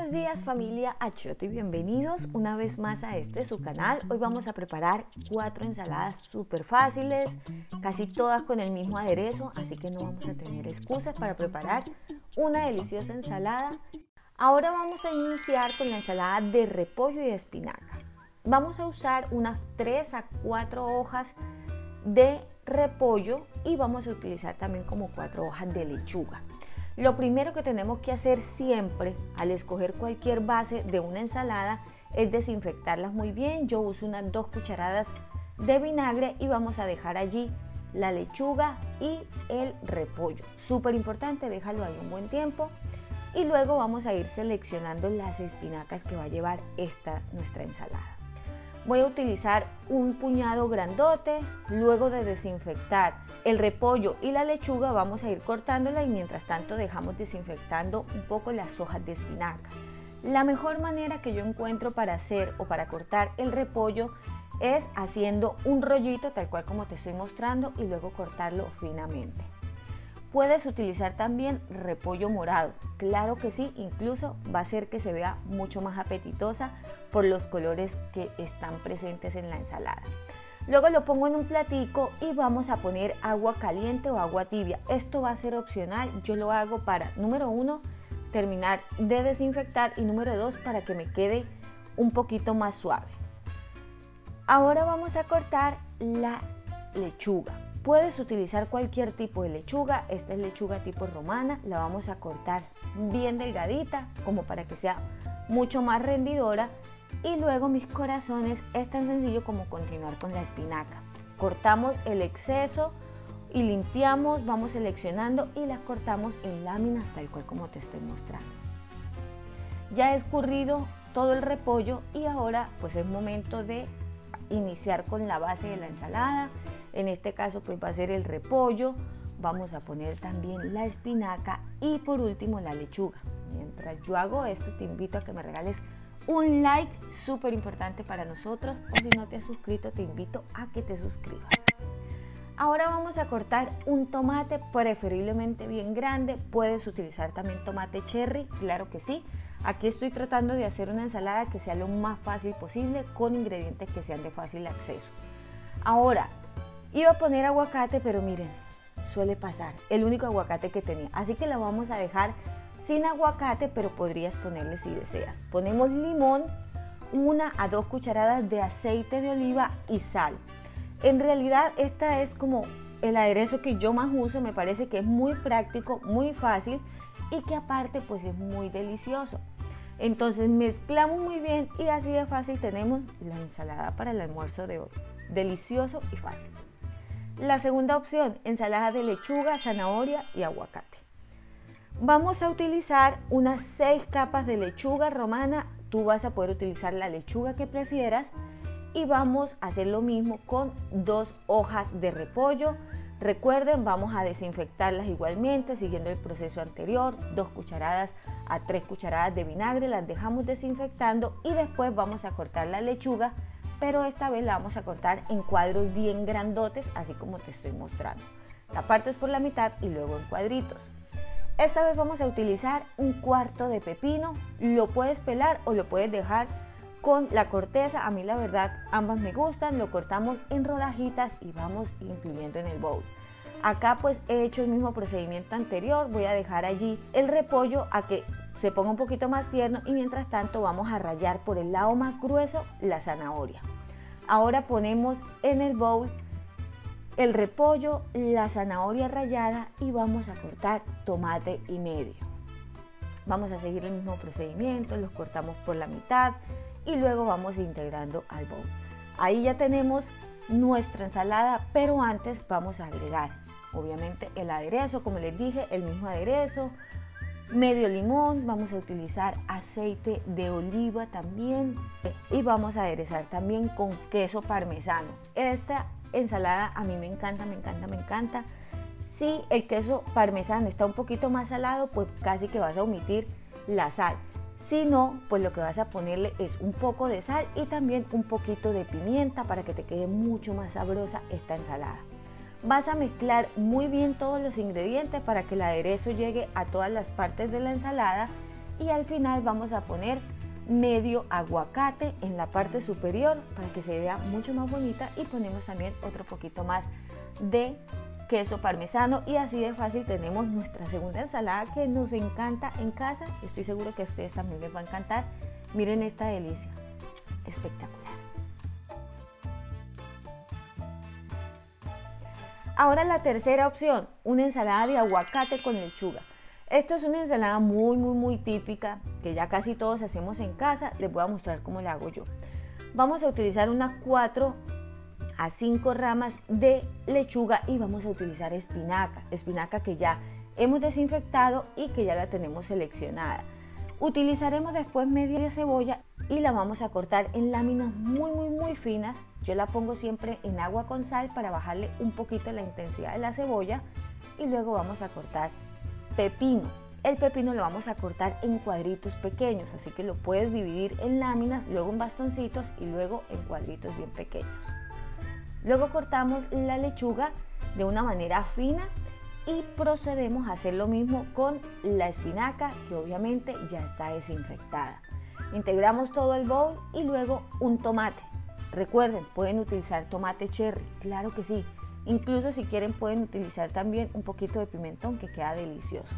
Buenos días familia Achiote y bienvenidos una vez más a su canal. Hoy vamos a preparar 4 ensaladas súper fáciles, casi todas con el mismo aderezo, así que no vamos a tener excusas para preparar una deliciosa ensalada. Ahora vamos a iniciar con la ensalada de repollo y de espinaca. Vamos a usar unas 3 a 4 hojas de repollo y vamos a utilizar también como 4 hojas de lechuga. Lo primero que tenemos que hacer siempre al escoger cualquier base de una ensalada es desinfectarlas muy bien. Yo uso unas 2 cucharadas de vinagre y vamos a dejar allí la lechuga y el repollo. Súper importante, déjalo ahí un buen tiempo y luego vamos a ir seleccionando las espinacas que va a llevar nuestra ensalada. Voy a utilizar un puñado grandote. Luego de desinfectar el repollo y la lechuga vamos a ir cortándola y mientras tanto dejamos desinfectando un poco las hojas de espinaca. La mejor manera que yo encuentro para hacer o para cortar el repollo es haciendo un rollito tal cual como te estoy mostrando y luego cortarlo finamente. Puedes utilizar también repollo morado, claro que sí, incluso va a hacer que se vea mucho más apetitosa por los colores que están presentes en la ensalada. Luego lo pongo en un platico y vamos a poner agua caliente o agua tibia. Esto va a ser opcional, yo lo hago para, número 1, terminar de desinfectar y número 2, para que me quede un poquito más suave. Ahora vamos a cortar la lechuga. Puedes utilizar cualquier tipo de lechuga, esta es lechuga tipo romana, la vamos a cortar bien delgadita como para que sea mucho más rendidora y luego mis corazones es tan sencillo como continuar con la espinaca. Cortamos el exceso y limpiamos, vamos seleccionando y las cortamos en láminas tal cual como te estoy mostrando. Ya he escurrido todo el repollo y ahora pues es momento de iniciar con la base de la ensalada. En este caso pues va a ser el repollo, vamos a poner también la espinaca y por último la lechuga. Mientras yo hago esto te invito a que me regales un like, súper importante para nosotros, o si no te has suscrito te invito a que te suscribas. Ahora vamos a cortar un tomate, preferiblemente bien grande, puedes utilizar también tomate cherry, claro que sí. Aquí estoy tratando de hacer una ensalada que sea lo más fácil posible con ingredientes que sean de fácil acceso. Ahora, iba a poner aguacate, pero miren, suele pasar, el único aguacate que tenía, así que la vamos a dejar sin aguacate, pero podrías ponerle si deseas. Ponemos limón, 1 a 2 cucharadas de aceite de oliva y sal. En realidad esta es como el aderezo que yo más uso, me parece que es muy práctico, muy fácil y que aparte pues es muy delicioso. Entonces mezclamos muy bien y así de fácil tenemos la ensalada para el almuerzo de hoy. Delicioso y fácil. La segunda opción, ensalada de lechuga, zanahoria y aguacate. Vamos a utilizar unas 6 capas de lechuga romana. Tú vas a poder utilizar la lechuga que prefieras y vamos a hacer lo mismo con 2 hojas de repollo. Recuerden, vamos a desinfectarlas igualmente siguiendo el proceso anterior, 2 cucharadas a 3 cucharadas de vinagre, las dejamos desinfectando y después vamos a cortar la lechuga, pero esta vez la vamos a cortar en cuadros bien grandotes, así como te estoy mostrando. La partes por la mitad y luego en cuadritos. Esta vez vamos a utilizar un cuarto de pepino, lo puedes pelar o lo puedes dejar con la corteza, a mí la verdad ambas me gustan, lo cortamos en rodajitas y vamos incluyendo en el bowl. Acá pues he hecho el mismo procedimiento anterior, voy a dejar allí el repollo a que se ponga un poquito más tierno y mientras tanto vamos a rallar por el lado más grueso la zanahoria. Ahora ponemos en el bowl el repollo, la zanahoria rallada y vamos a cortar tomate y medio. Vamos a seguir el mismo procedimiento, los cortamos por la mitad y luego vamos integrando al bowl. Ahí ya tenemos nuestra ensalada, pero antes vamos a agregar obviamente el aderezo, como les dije, el mismo aderezo, medio limón, vamos a utilizar aceite de oliva también y vamos a aderezar también con queso parmesano. Esta ensalada a mí me encanta, me encanta, me encanta. Si el queso parmesano está un poquito más salado, pues casi que vas a omitir la sal. Si no, pues lo que vas a ponerle es un poco de sal y también un poquito de pimienta para que te quede mucho más sabrosa esta ensalada. Vas a mezclar muy bien todos los ingredientes para que el aderezo llegue a todas las partes de la ensalada y al final vamos a poner medio aguacate en la parte superior para que se vea mucho más bonita, y ponemos también otro poquito más de queso parmesano, y así de fácil tenemos nuestra segunda ensalada que nos encanta en casa. Estoy seguro que a ustedes también les va a encantar. Miren esta delicia, espectacular. Ahora la tercera opción, una ensalada de aguacate con lechuga. Esta es una ensalada muy típica que ya casi todos hacemos en casa. Les voy a mostrar cómo la hago yo. Vamos a utilizar unas 4 a 5 ramas de lechuga y vamos a utilizar espinaca que ya hemos desinfectado y que ya la tenemos seleccionada. Utilizaremos después media cebolla y la vamos a cortar en láminas muy finas. Yo la pongo siempre en agua con sal para bajarle un poquito la intensidad de la cebolla, y luego vamos a cortar pepino. El pepino lo vamos a cortar en cuadritos pequeños, así que lo puedes dividir en láminas, luego en bastoncitos y luego en cuadritos bien pequeños. Luego cortamos la lechuga de una manera fina y procedemos a hacer lo mismo con la espinaca, que obviamente ya está desinfectada. Integramos todo el bowl y luego un tomate. Recuerden, pueden utilizar tomate cherry, claro que sí. Incluso si quieren pueden utilizar también un poquito de pimentón, que queda delicioso.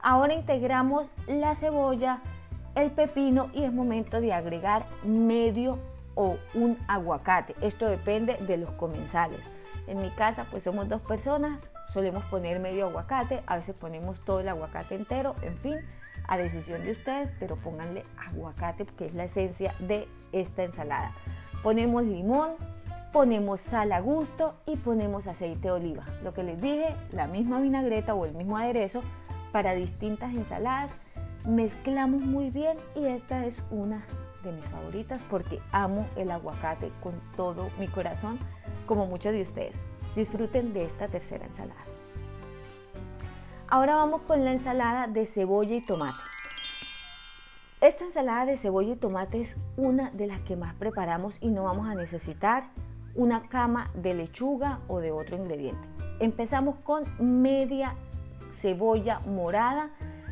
Ahora integramos la cebolla, el pepino, y es momento de agregar medio o un aguacate. Esto depende de los comensales. En mi casa pues somos 2 personas, solemos poner medio aguacate, a veces ponemos todo el aguacate entero, en fin, a decisión de ustedes, pero pónganle aguacate porque es la esencia de esta ensalada. Ponemos limón, ponemos sal a gusto y ponemos aceite de oliva. Lo que les dije, la misma vinagreta o el mismo aderezo para distintas ensaladas. Mezclamos muy bien y esta es una de mis favoritas porque amo el aguacate con todo mi corazón, como muchos de ustedes. Disfruten de esta tercera ensalada. Ahora vamos con la ensalada de cebolla y tomate. Esta ensalada de cebolla y tomate es una de las que más preparamos y no vamos a necesitar una cama de lechuga o de otro ingrediente. Empezamos con media cebolla morada,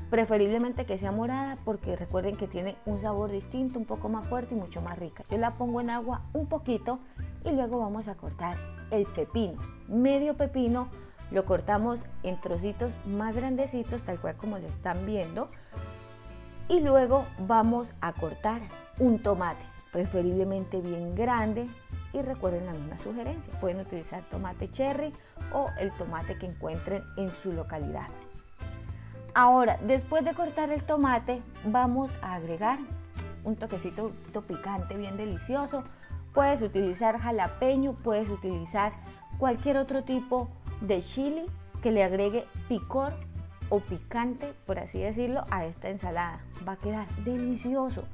preferiblemente que sea morada porque recuerden que tiene un sabor distinto, un poco más fuerte y mucho más rica. Yo la pongo en agua un poquito y luego vamos a cortar el pepino. Medio pepino lo cortamos en trocitos más grandecitos, tal cual como lo están viendo. Y luego vamos a cortar un tomate, preferiblemente bien grande. Y recuerden la misma sugerencia, pueden utilizar tomate cherry o el tomate que encuentren en su localidad. Ahora, después de cortar el tomate, vamos a agregar un toquecito picante bien delicioso. Puedes utilizar jalapeño, puedes utilizar cualquier otro tipo de chili que le agregue picor o picante, por así decirlo, a esta ensalada. Va a quedar delicioso.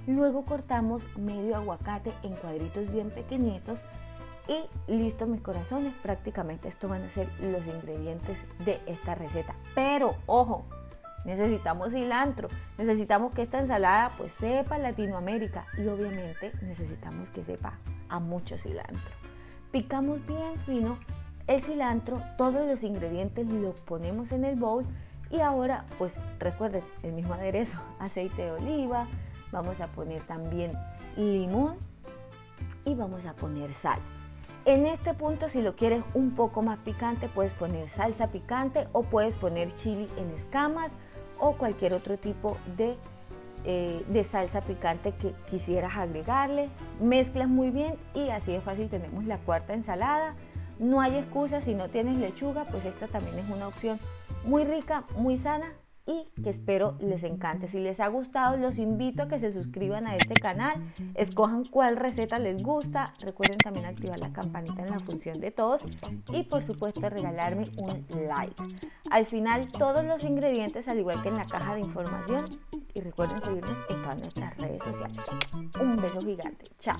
Luego cortamos medio aguacate en cuadritos bien pequeñitos y listo, mis corazones. Prácticamente estos van a ser los ingredientes de esta receta. Pero ojo, necesitamos cilantro, necesitamos que esta ensalada pues sepa Latinoamérica y obviamente necesitamos que sepa a mucho cilantro. Picamos bien fino el cilantro, todos los ingredientes los ponemos en el bowl y ahora pues recuerden el mismo aderezo, aceite de oliva, vamos a poner también limón y vamos a poner sal. En este punto, si lo quieres un poco más picante, puedes poner salsa picante o puedes poner chili en escamas o cualquier otro tipo de salsa picante que quisieras agregarle. Mezclas muy bien y así de fácil tenemos la cuarta ensalada. No hay excusa, si no tienes lechuga, pues esta también es una opción muy rica, muy sana y que espero les encante. Si les ha gustado, los invito a que se suscriban a este canal, escojan cuál receta les gusta, recuerden también activar la campanita en la función de todos y por supuesto regalarme un like. Al final todos los ingredientes al igual que en la caja de información y recuerden seguirnos en todas nuestras redes sociales. Un beso gigante, chao.